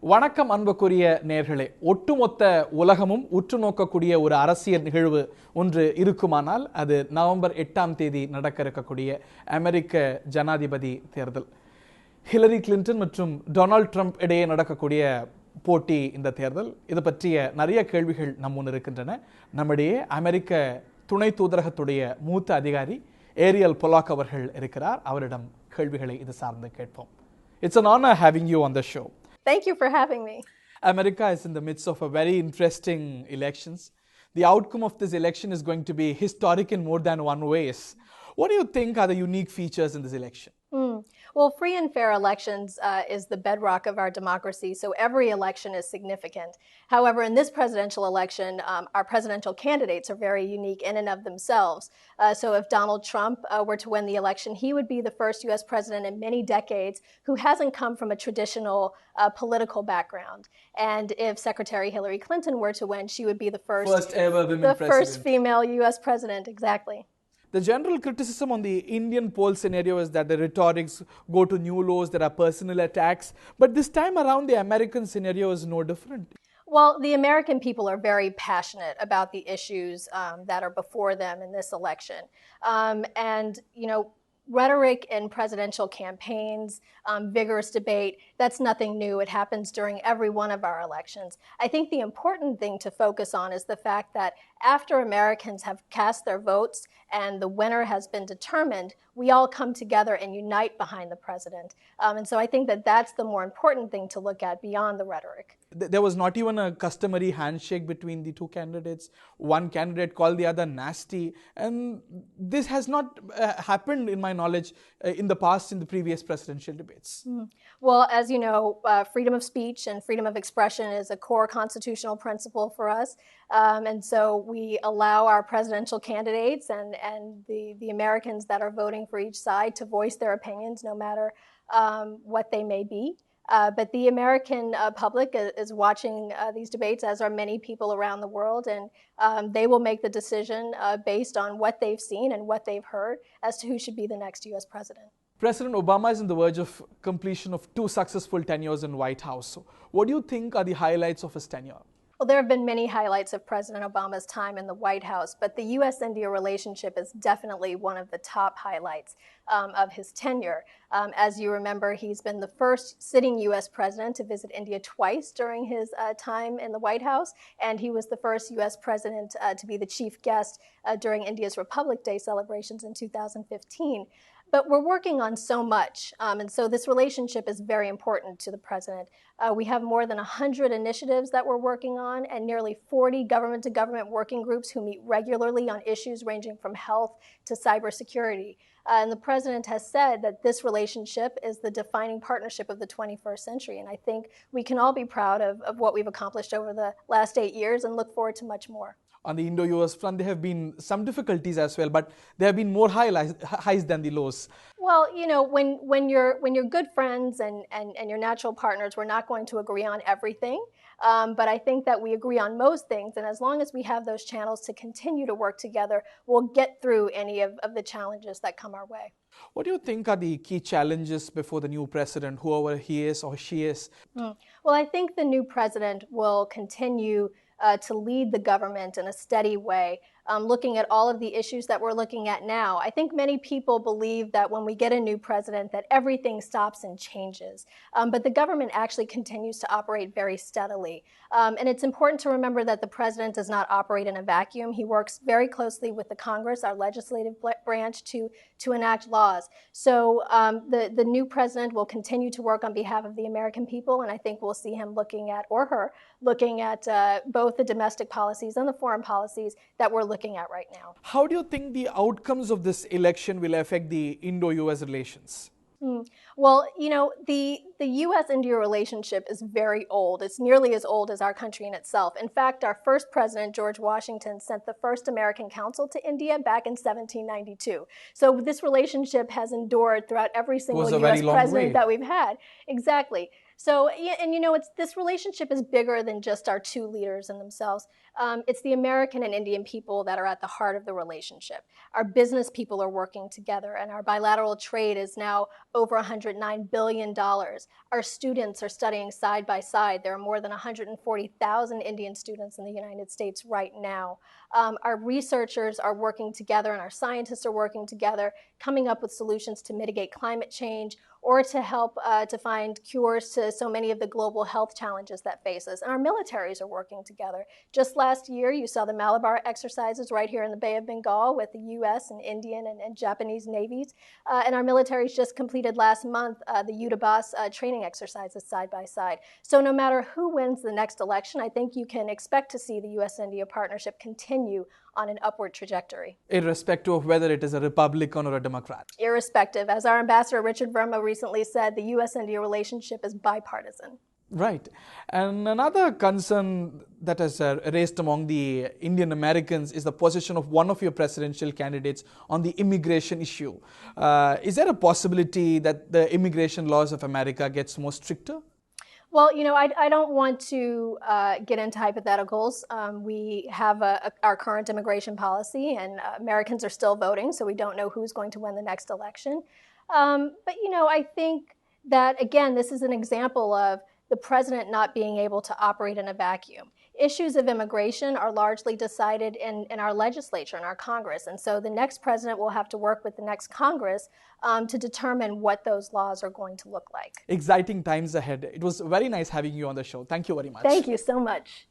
வணக்கம் அன்புக்குரிய நேயர்களே, ஒட்டுமொத்த உலகமும் உற்று நோக்கக்கூடிய ஒரு அரசியல் நிகழ்வு ஒன்று இருக்குமானால் அது நவம்பர் 8ஆம் தேதி நடக்க இருக்கக்கூடிய அமெரிக்க ஜனாதிபதி தேர்தல். ஹிலரி கிளின்டன் மற்றும் டொனால்ட் ட்ரம்ப் இடையே நடக்கக்கூடிய போட்டி இந்த தேர்தல். இது பற்றிய நிறைய கேள்விகள் நம் முன் இருக்கின்றன. நம்மிடையே அமெரிக்க துணை தூதரகத்துடைய மூத்த அதிகாரி ஏரியல் பொலாக் அவர்கள் இருக்கிறார். அவரிடம் கேள்விகளை இது சார்ந்து கேட்போம். It's an honor having you on the show. Thank you for having me. America is in the midst of a very interesting elections. The outcome of this election is going to be historic in more than one ways. What do you think are the unique features in this election? Well, free and fair elections is the bedrock of our democracy, so every election is significant. However, in this presidential election, our presidential candidates are very unique in and of themselves. So if Donald Trump were to win the election, he would be the first U.S. president in many decades who hasn't come from a traditional political background. And if Secretary Hillary Clinton were to win, she would be the first ever women president. First female U.S. president, exactly. The general criticism on the Indian poll scenario is that the rhetorics go to new lows, there are personal attacks. But this time around, the American scenario is no different. Well, the American people are very passionate about the issues that are before them in this election. Rhetoric in presidential campaigns, vigorous debate, that's nothing new. It happens during every one of our elections. I think the important thing to focus on is the fact that after Americans have cast their votes and the winner has been determined, we all come together and unite behind the president. And so I think that that's the more important thing to look at beyond the rhetoric. There was not even a customary handshake between the two candidates. One candidate called the other nasty. And this has not happened, in my knowledge, in the past, in the previous presidential debates. Well, as you know, freedom of speech and freedom of expression is a core constitutional principle for us. And so we allow our presidential candidates and the Americans that are voting for each side to voice their opinions, no matter what they may be. But the American public is watching these debates, as are many people around the world, and they will make the decision based on what they've seen and what they've heard as to who should be the next U.S. president. President Obama is on the verge of completion of 2 successful tenures in White House. So what do you think are the highlights of his tenure? Well, there have been many highlights of President Obama's time in the White House, but the U.S.-India relationship is definitely one of the top highlights of his tenure. As you remember, he's been the first sitting U.S. president to visit India twice during his time in the White House, and he was the first U.S. president to be the chief guest during India's Republic Day celebrations in 2015. But we're working on so much, and so this relationship is very important to the president. We have more than 100 initiatives that we're working on and nearly 40 government-to-government working groups who meet regularly on issues ranging from health to cybersecurity. And the president has said that this relationship is the defining partnership of the 21st century. And I think we can all be proud of what we've accomplished over the last 8 years and look forward to much more. On the Indo-US front, there have been some difficulties as well, but there have been more highs than the lows. Well, you know, when you're good friends and your natural partners, we're not going to agree on everything. But I think that we agree on most things. And as long as we have those channels to continue to work together, we'll get through any of the challenges that come our way. What do you think are the key challenges before the new president, whoever he is or she is? Well, I think the new president will continue to lead the government in a steady way, looking at all of the issues that we're looking at now. I think many people believe that when we get a new president that everything stops and changes. But the government actually continues to operate very steadily. And it's important to remember that the president does not operate in a vacuum. He works very closely with the Congress, our legislative branch, to enact laws. So the new president will continue to work on behalf of the American people, and I think we'll see him looking at, or her, looking at both the domestic policies and the foreign policies that we're looking at right now. How do you think the outcomes of this election will affect the Indo-US relations? Well, you know, the U.S.-India relationship is very old. It's nearly as old as our country in itself. In fact, our first president, George Washington, sent the first American consul to India back in 1792. So this relationship has endured throughout every single U.S. president that we've had. Exactly. So, yeah, and this relationship is bigger than just our two leaders in themselves. It's the American and Indian people that are at the heart of the relationship. Our business people are working together, and our bilateral trade is now over $109 billion. Our students are studying side by side. There are more than 140,000 Indian students in the United States right now. Our researchers are working together, and our scientists are working together, coming up with solutions to mitigate climate change or to help to find cures to so many of the global health challenges that face us. And our militaries are working together. Just last year, you saw the Malabar exercises right here in the Bay of Bengal with the U.S. and Indian and Japanese navies. And our militaries just completed last month the Yutabas training exercises side by side. So no matter who wins the next election, I think you can expect to see the U.S.-India partnership continue on an upward trajectory. Irrespective of whether it is a Republican or a Democrat. Irrespective. As our ambassador Richard Verma recently said, the U.S.-India relationship is bipartisan. Right. And another concern that has raised among the Indian Americans is the position of one of your presidential candidates on the immigration issue. Is there a possibility that the immigration laws of America gets more stricter? Well, I don't want to get into hypotheticals. We have our current immigration policy, and Americans are still voting, so we don't know who's going to win the next election. But I think that, again, this is an example of the president not being able to operate in a vacuum. Issues of immigration are largely decided in our legislature, in our Congress. And so the next president will have to work with the next Congress to determine what those laws are going to look like. Exciting times ahead. It was very nice having you on the show. Thank you very much. Thank you so much.